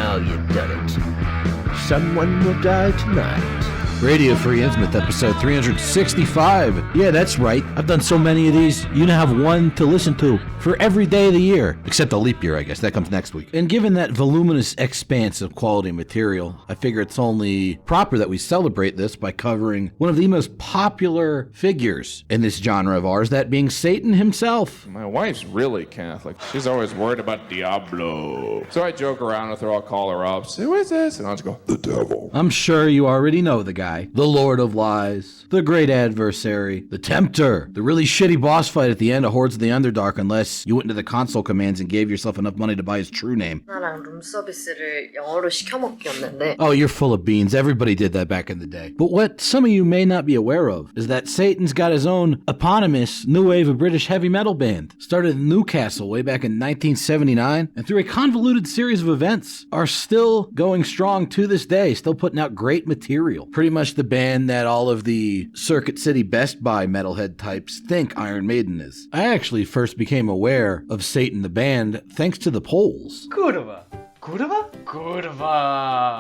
Now you've done it. Someone will die tonight. Radio Free Innsmouth, episode 365. Yeah, that's right. I've done so many of these, you now have one to listen to for every day of the year. Except a leap year, I guess. That comes next week. And given that voluminous expanse of quality material, I figure it's only proper that we celebrate this by covering one of the most popular figures in this genre of ours, that being Satan himself. My wife's really Catholic. She's always worried about Diablo. So I joke around with her, I'll call her up, say, "Who is this?" And I'll just go, "The devil." I'm sure you already know the guy. The Lord of Lies, the great adversary, the Tempter, the really shitty boss fight at the end of Hordes of the Underdark, unless you went into the console commands and gave yourself enough money to buy his true name. 나랑 룸서비스를 영어로 시켜먹기였는데. Oh, you're full of beans. Everybody did that back in the day. But what some of you may not be aware of is that Satan's got his own eponymous new wave of British heavy metal band. Started in Newcastle way back in 1979, and through a convoluted series of events are still going strong to this day, still putting out great material. Pretty much the band that all of the Circuit City Best Buy metalhead types think Iron Maiden is. I actually first became aware of Satan the band thanks to the polls. Kurwa.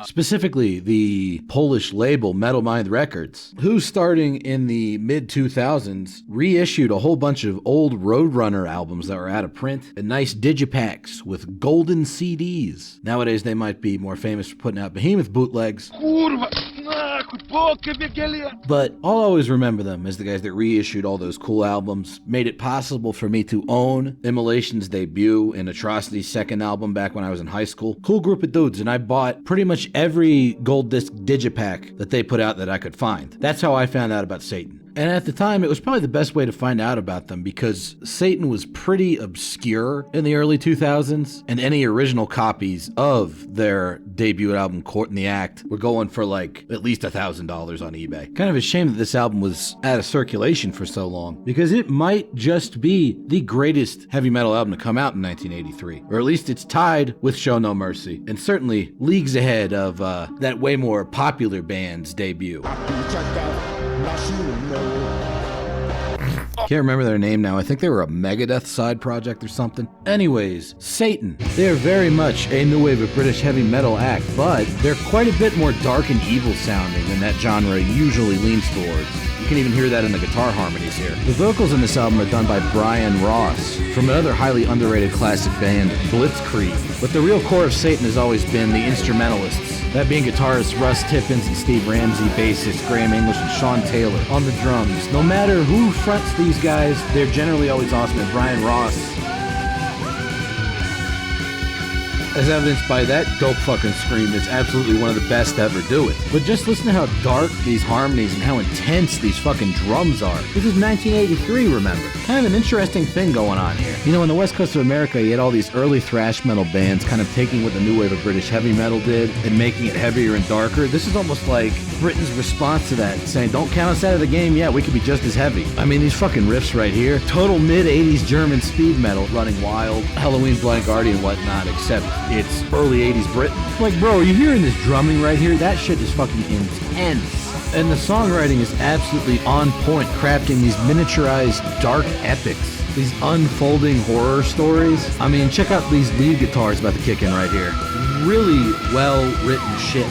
Specifically, the Polish label Metal Mind Records, who starting in the mid-2000s reissued a whole bunch of old Roadrunner albums that were out of print and nice digipacks with golden CDs. Nowadays, they might be more famous for putting out Behemoth bootlegs. But I'll always remember them as the guys that reissued all those cool albums, made it possible for me to own Immolation's debut and Atrocity's second album back when I was in high school. Cool group of dudes, and I bought pretty much every gold disc digipack that they put out that I could find. That's how I found out about Satan. And at the time, it was probably the best way to find out about them because Satan was pretty obscure in the early 2000s, and any original copies of their debut album, Court in the Act, were going for like at least $1,000 on eBay. Kind of a shame that this album was out of circulation for so long, because it might just be the greatest heavy metal album to come out in 1983, or at least it's tied with Show No Mercy, and certainly leagues ahead of that way more popular band's debut. Can't remember their name now. I think they were a Megadeth side project or something. Anyways, Satan. They are very much a new wave of British heavy metal act, but they're quite a bit more dark and evil sounding than that genre usually leans towards. You can even hear that in the guitar harmonies here. The vocals in this album are done by Brian Ross from another highly underrated classic band, Blitzkrieg. But the real core of Satan has always been the instrumentalists. That being guitarists Russ Tippins and Steve Ramsey, bassist Graham English and Sean Taylor on the drums. No matter who fronts these guys, they're generally always awesome. And Brian Ross, as evidenced by that dope fucking scream, is absolutely one of the best to ever do it. But just listen to how dark these harmonies and how intense these fucking drums are. This is 1983, remember? Kind of an interesting thing going on here. You know, in the west coast of America, you had all these early thrash metal bands kind of taking what the new wave of British heavy metal did and making it heavier and darker. This is almost like Britain's response to that, saying, don't count us out of the game yet, we could be just as heavy. I mean, these fucking riffs right here, total mid-80s German speed metal running wild, Halloween Blind Guardian and whatnot, except it's early 80s Britain. Like, bro, are you hearing this drumming right here? That shit is fucking intense. And the songwriting is absolutely on point, crafting these miniaturized dark epics, these unfolding horror stories. I mean, check out these lead guitars about to kick in right here. Really well-written shit.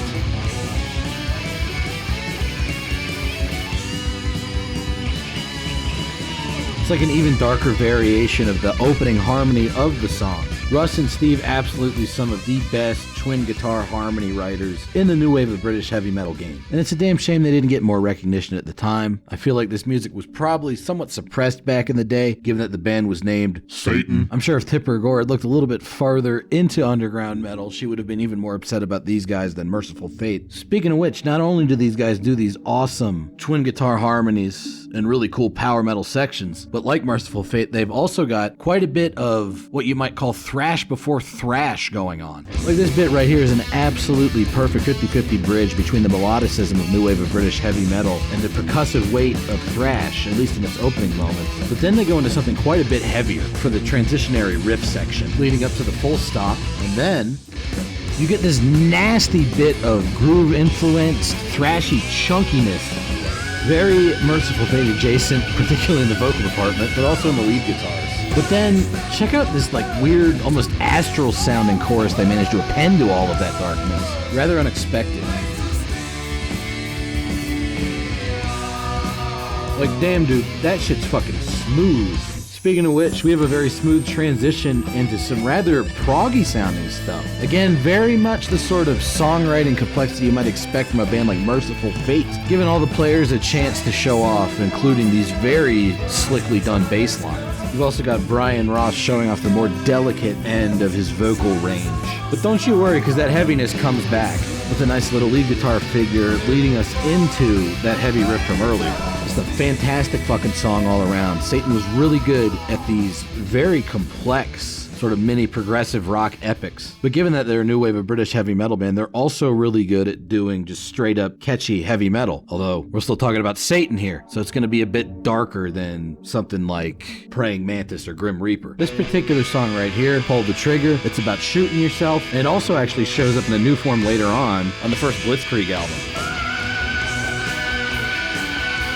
It's like an even darker variation of the opening harmony of the song. Russ and Steve, absolutely some of the best twin guitar harmony writers in the new wave of British heavy metal game. And it's a damn shame they didn't get more recognition at the time. I feel like this music was probably somewhat suppressed back in the day, given that the band was named Satan. I'm sure if Tipper Gore had looked a little bit farther into underground metal, she would have been even more upset about these guys than Merciful Fate. Speaking of which, not only do these guys do these awesome twin guitar harmonies and really cool power metal sections, but like Merciful Fate, they've also got quite a bit of what you might call thrash before thrash going on. Like this bit right here is an absolutely perfect 50-50 bridge between the melodicism of new wave of British heavy metal and the percussive weight of thrash, at least in its opening moments. But then they go into something quite a bit heavier for the transitionary riff section, leading up to the full stop, and then you get this nasty bit of groove-influenced, thrashy chunkiness. Very Merciful Fate adjacent, particularly in the vocal department, but also in the lead guitars. But then, check out this like weird, almost astral sounding chorus they managed to append to all of that darkness. Rather unexpected. Like, damn dude, that shit's fucking smooth. Speaking of which, we have a very smooth transition into some rather proggy sounding stuff. Again, very much the sort of songwriting complexity you might expect from a band like Merciful Fate, giving all the players a chance to show off, including these very slickly done bass lines. You've also got Brian Ross showing off the more delicate end of his vocal range. But don't you worry, because that heaviness comes back with a nice little lead guitar figure leading us into that heavy riff from earlier. Just a fantastic fucking song all around. Satan was really good at these very complex sort of mini progressive rock epics. But given that they're a new wave of British heavy metal band, they're also really good at doing just straight up catchy heavy metal. Although we're still talking about Satan here, so it's going to be a bit darker than something like Praying Mantis or Grim Reaper. This particular song right here, Pull the Trigger, it's about shooting yourself, and it also actually shows up in a new form later on the first Blitzkrieg album.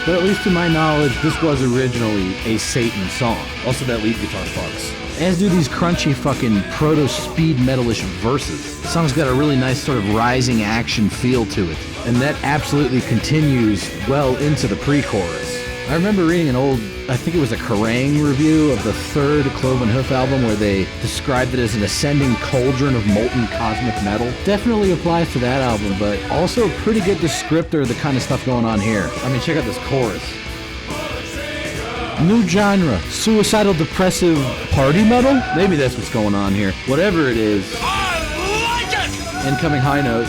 But at least to my knowledge, this was originally a Satan song. Also that lead guitar fucks. As do these crunchy fucking proto-speed metalish verses. The song's got a really nice sort of rising action feel to it. And that absolutely continues well into the pre-chorus. I remember reading an old, I think it was a Kerrang review of the third Cloven Hoof album where they described it as an ascending cauldron of molten cosmic metal. Definitely applies to that album, but also a pretty good descriptor of the kind of stuff going on here. I mean, check out this chorus. New genre, suicidal depressive party metal? Maybe that's what's going on here. Whatever it is. I like it! Incoming high note.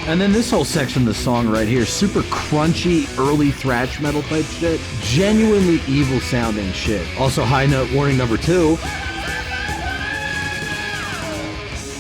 And then this whole section of the song right here, super crunchy, early thrash metal type shit. Genuinely evil sounding shit. Also high note warning number 2.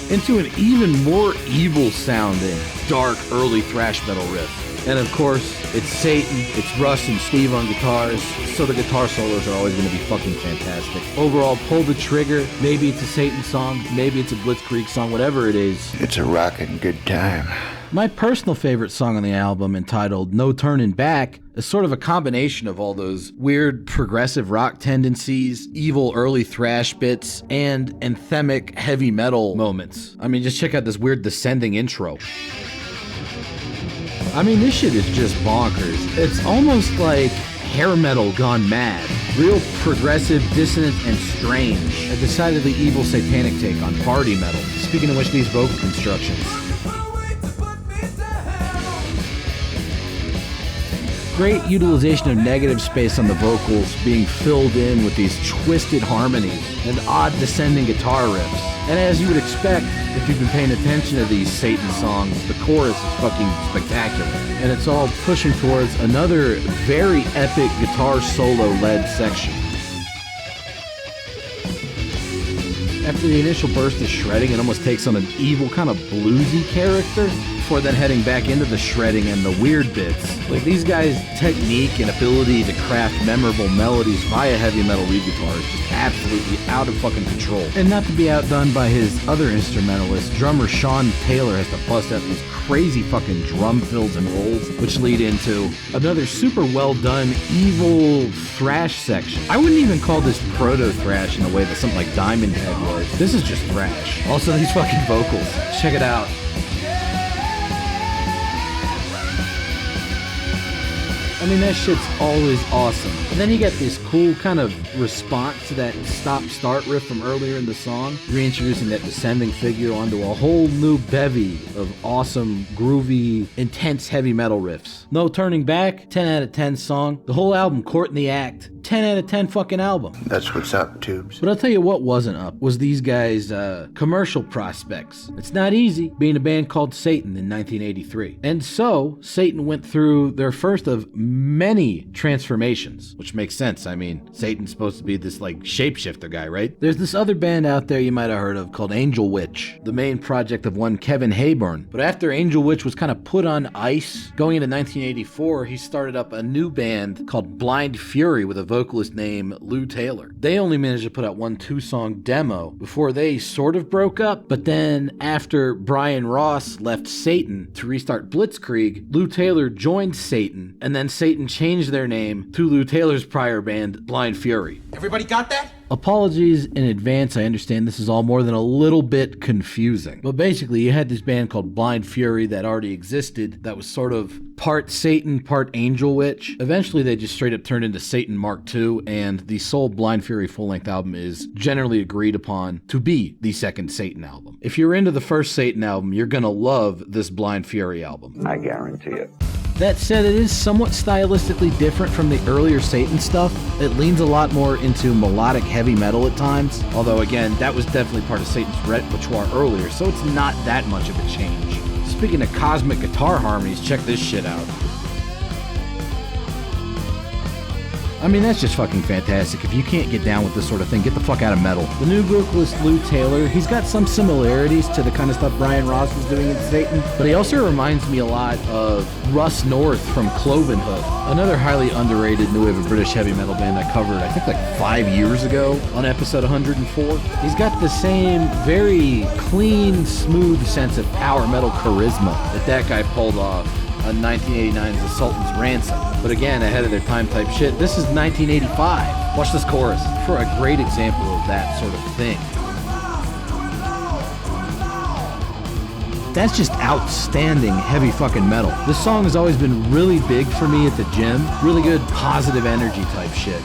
Into an even more evil sounding, dark, early thrash metal riff. And of course, it's Satan, it's Russ and Steve on guitars, so the guitar solos are always going to be fucking fantastic. Overall, Pull the Trigger, maybe it's a Satan song, maybe it's a Blitzkrieg song, whatever it is. It's a rockin' good time. My personal favorite song on the album, entitled No Turnin' Back, is sort of a combination of all those weird progressive rock tendencies, evil early thrash bits, and anthemic heavy metal moments. I mean, just check out this weird descending intro. I mean, this shit is just bonkers. It's almost like hair metal gone mad. Real progressive, dissonant, and strange. A decidedly evil satanic take on party metal. Speaking of which, these vocal constructions. Great utilization of negative space on the vocals being filled in with these twisted harmonies and odd descending guitar riffs. And as you would expect, if you've been paying attention to these Satan songs, the chorus is fucking spectacular. And it's all pushing towards another very epic guitar solo-led section. After the initial burst of shredding, it almost takes on an evil kind of bluesy character, before then heading back into the shredding and the weird bits. Like, these guys' technique and ability to craft memorable melodies via heavy metal lead guitar is just absolutely out of fucking control. And not to be outdone by his other instrumentalist, drummer Sean Taylor has to bust out these crazy fucking drum fills and rolls, which lead into another super well done evil thrash section. I wouldn't even call this proto-thrash in the way that something like Diamond Head was. This is just thrash. Also, these fucking vocals. Check it out. I mean, that shit's always awesome. And then you get this cool kind of response to that stop-start riff from earlier in the song, reintroducing that descending figure onto a whole new bevy of awesome, groovy, intense heavy metal riffs. No Turning Back, 10 out of 10 song. The whole album, Court in the Act, 10 out of 10 fucking album. That's what's up, Tubes. But I'll tell you what wasn't up, was these guys' commercial prospects. It's not easy being a band called Satan in 1983. And so, Satan went through their first of many transformations, which makes sense. I mean, Satan's supposed to be this like shapeshifter guy, right? There's this other band out there you might have heard of called Angel Witch, the main project of one Kevin Hayburn. But after Angel Witch was kind of put on ice, going into 1984, he started up a new band called Blind Fury with a vocalist named Lou Taylor. They only managed to put out one 2-song demo before they sort of broke up, but then after Brian Ross left Satan to restart Blitzkrieg, Lou Taylor joined Satan, and then Satan changed their name to Lou Taylor Taylor's prior band, Blind Fury. Everybody got that? Apologies in advance, I understand this is all more than a little bit confusing. But basically, you had this band called Blind Fury that already existed that was sort of part Satan, part Angel Witch. Eventually, they just straight up turned into Satan Mark II, and the sole Blind Fury full-length album is generally agreed upon to be the second Satan album. If you're into the first Satan album, you're gonna love this Blind Fury album. I guarantee it. That said, it is somewhat stylistically different from the earlier Satan stuff. It leans a lot more into melodic heavy metal at times, although again, that was definitely part of Satan's repertoire earlier, so it's not that much of a change. Speaking of cosmic guitar harmonies, check this shit out. I mean, that's just fucking fantastic. If you can't get down with this sort of thing, get the fuck out of metal. The new vocalist, Lou Taylor, he's got some similarities to the kind of stuff Brian Ross was doing in Satan, but he also reminds me a lot of Russ North from Cloven Hoof, another highly underrated new wave of British heavy metal band I covered, I think like 5 years ago on episode 104. He's got the same very clean, smooth sense of power metal charisma that guy pulled off on 1989's The Sultan's Ransom. But again, ahead of their time type shit. This is 1985. Watch this chorus for a great example of that sort of thing. That's just outstanding heavy fucking metal. This song has always been really big for me at the gym. Really good positive energy type shit.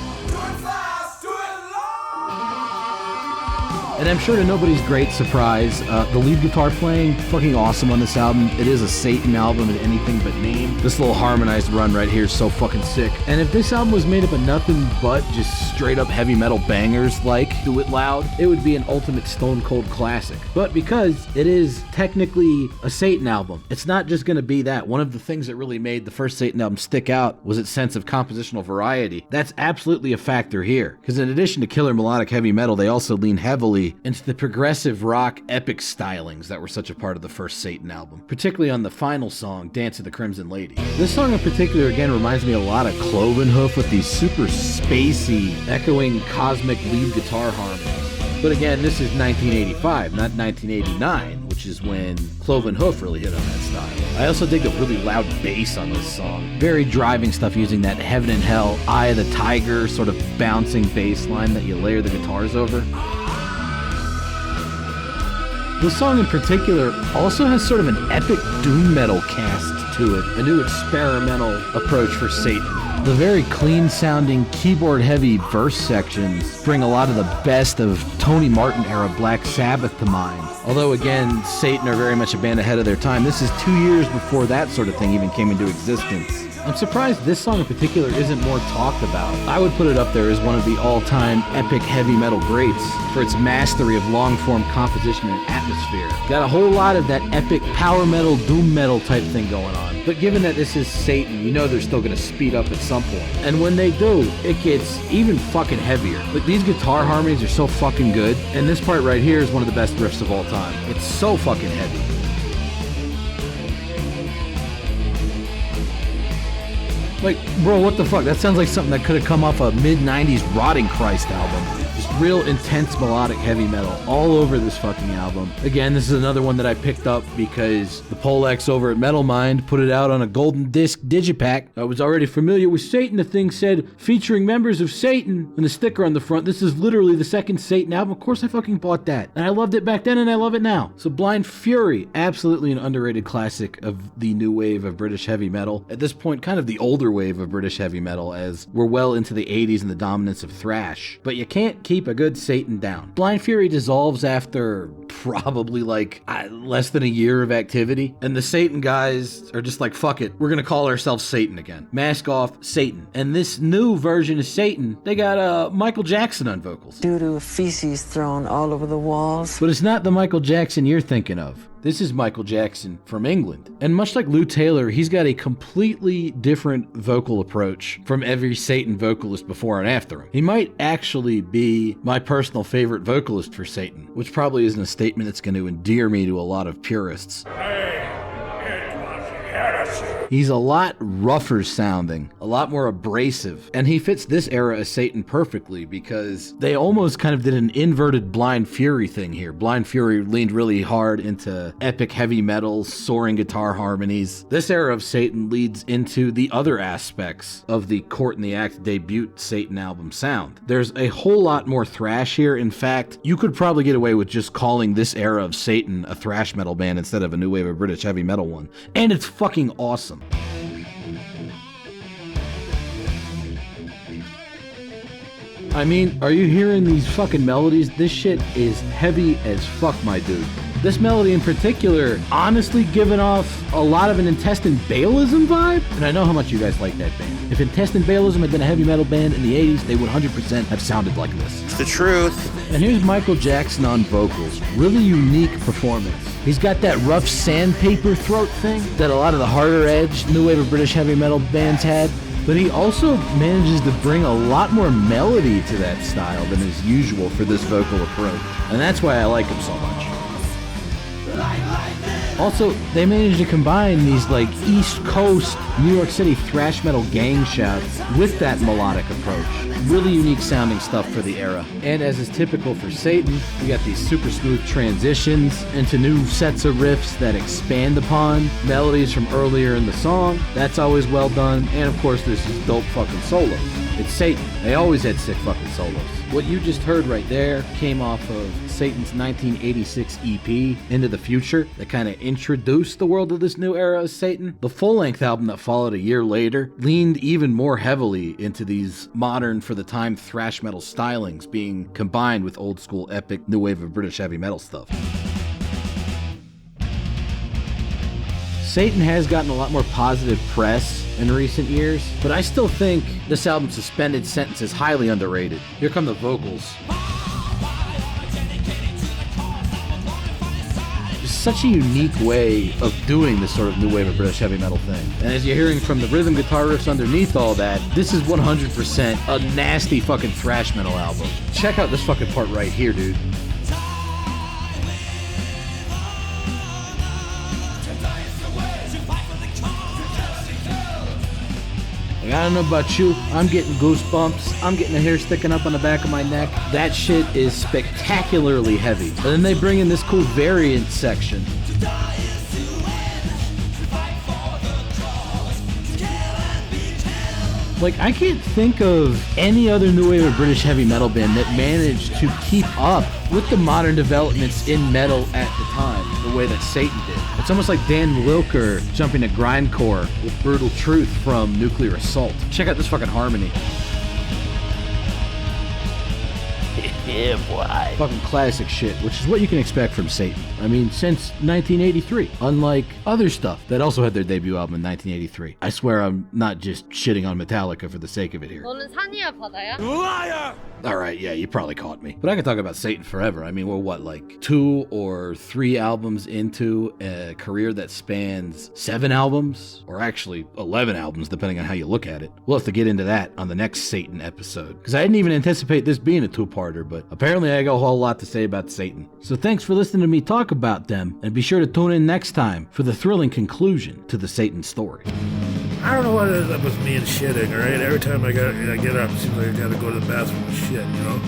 And I'm sure to nobody's great surprise, the lead guitar playing, fucking awesome on this album. It is a Satan album in anything but name. This little harmonized run right here is so fucking sick. And if this album was made up of nothing but just straight up heavy metal bangers like Do It Loud, it would be an ultimate stone cold classic. But because it is technically a Satan album, it's not just gonna be that. One of the things that really made the first Satan album stick out was its sense of compositional variety. That's absolutely a factor here. Because in addition to killer melodic heavy metal, they also lean heavily into the progressive rock epic stylings that were such a part of the first Satan album, particularly on the final song, Dance of the Crimson Lady. This song in particular, again, reminds me a lot of Cloven Hoof with these super spacey, echoing cosmic lead guitar harmonies. But again, this is 1985, not 1989, which is when Cloven Hoof really hit on that style. I also dig the really loud bass on this song. Very driving stuff using that Heaven and Hell, Eye of the Tiger sort of bouncing bass line that you layer the guitars over. This song in particular also has sort of an epic doom metal cast to it, a new experimental approach for Satan. The very clean-sounding, keyboard-heavy verse sections bring a lot of the best of Tony Martin-era Black Sabbath to mind. Although, again, Satan are very much a band ahead of their time. This is 2 years before that sort of thing even came into existence. I'm surprised this song in particular isn't more talked about. I would put it up there as one of the all-time epic heavy metal greats for its mastery of long-form composition and atmosphere. Got a whole lot of that epic power metal, doom metal type thing going on. But given that this is Satan, you know they're still gonna speed up at some point. And when they do, it gets even fucking heavier. Like, these guitar harmonies are so fucking good, and this part right here is one of the best riffs of all time. It's so fucking heavy. Like, bro, what the fuck? That sounds like something that could have come off a mid-90s Rotting Christ album. Just real intense melodic heavy metal all over this fucking album. Again, this is another one that I picked up because the Polex over at Metal Mind put it out on a golden disc digipack. I was already familiar with Satan. The thing said, featuring members of Satan, and the sticker on the front. This is literally the second Satan album. Of course I fucking bought that. And I loved it back then and I love it now. So Blind Fury, absolutely an underrated classic of the new wave of British heavy metal. At this point, kind of the older wave of British heavy metal, as we're well into the 80s and the dominance of thrash. But you can't keep a good Satan down. Blind Fury dissolves after probably like less than a year of activity, and the Satan guys are just like, fuck it, we're gonna call ourselves Satan again. Mask off, Satan. And this new version of Satan, they got Michael Jackson on vocals. Due to feces thrown all over the walls. But it's not the Michael Jackson you're thinking of. This is Michael Jackson from England. And much like Lou Taylor, he's got a completely different vocal approach from every Satan vocalist before and after him. He might actually be my personal favorite vocalist for Satan, which probably isn't a statement that's going to endear me to a lot of purists. Hey, it was heresy. He's a lot rougher sounding, a lot more abrasive, and he fits this era of Satan perfectly because they almost kind of did an inverted Blind Fury thing here. Blind Fury leaned really hard into epic heavy metal, soaring guitar harmonies. This era of Satan leads into the other aspects of the Court in the Act debut Satan album sound. There's a whole lot more thrash here. In fact, you could probably get away with just calling this era of Satan a thrash metal band instead of a new wave of British heavy metal one. And it's fucking awesome. I mean, are you hearing these fucking melodies? This shit is heavy as fuck, my dude. This melody in particular, honestly giving off a lot of an Intestine Balism vibe, and I know how much you guys like that band. If Intestine Balism had been a heavy metal band in the 80s, they would 100% have sounded like this. It's the truth. And here's Michael Jackson on vocals. Really unique performance. He's got that rough sandpaper throat thing that a lot of the harder edge new wave of British heavy metal bands had. But he also manages to bring a lot more melody to that style than is usual for this vocal approach. And that's why I like him so much. Also, they managed to combine these like East Coast, New York City thrash metal gang shouts with that melodic approach. Really unique sounding stuff for the era. And as is typical for Satan, we got these super smooth transitions into new sets of riffs that expand upon melodies from earlier in the song. That's always well done. And of course, there's these dope fucking solos. It's Satan. They always had sick fucking solos. What you just heard right there came off of Satan's 1986 EP, Into the Future, that kind of introduced the world of this new era of Satan. The full-length album that followed a year later leaned even more heavily into these modern, for the time, thrash metal stylings being combined with old-school epic new wave of British heavy metal stuff. Satan has gotten a lot more positive press in recent years, but I still think this album's suspended sentence is highly underrated. Here come the vocals. It's such a unique way of doing this sort of new wave of British heavy metal thing. And as you're hearing from the rhythm guitar riffs underneath all that, this is 100% a nasty fucking thrash metal album. Check out this fucking part right here, dude. I don't know about you, I'm getting goosebumps, I'm getting the hair sticking up on the back of my neck. That shit is spectacularly heavy. And then they bring in this cool variant section. Like, I can't think of any other new wave of British heavy metal band that managed to keep up with the modern developments in metal at the time, the way that Satan did. It's almost like Dan Lilker jumping to grindcore with Brutal Truth from Nuclear Assault. Check out this fucking harmony. Yeah, boy. Fucking classic shit, which is what you can expect from Satan. I mean, since 1983. Unlike other stuff that also had their debut album in 1983. I swear I'm not just shitting on Metallica for the sake of it here. 너는 산이야 바다야? Liar! Alright, yeah, you probably caught me. But I can talk about Satan forever. I mean, we're what, like 2 or 3 albums into a career that spans 7 albums? Or actually 11 albums, depending on how you look at it. We'll have to get into that on the next Satan episode. Because I didn't even anticipate this being a 2-parter, but apparently I got a whole lot to say about Satan. So thanks for listening to me talk about them, and be sure to tune in next time for the thrilling conclusion to the Satan story. I don't know what it is up with me and shitting, alright? Every time I get up, it seems like I gotta go to the bathroom and shit, you know?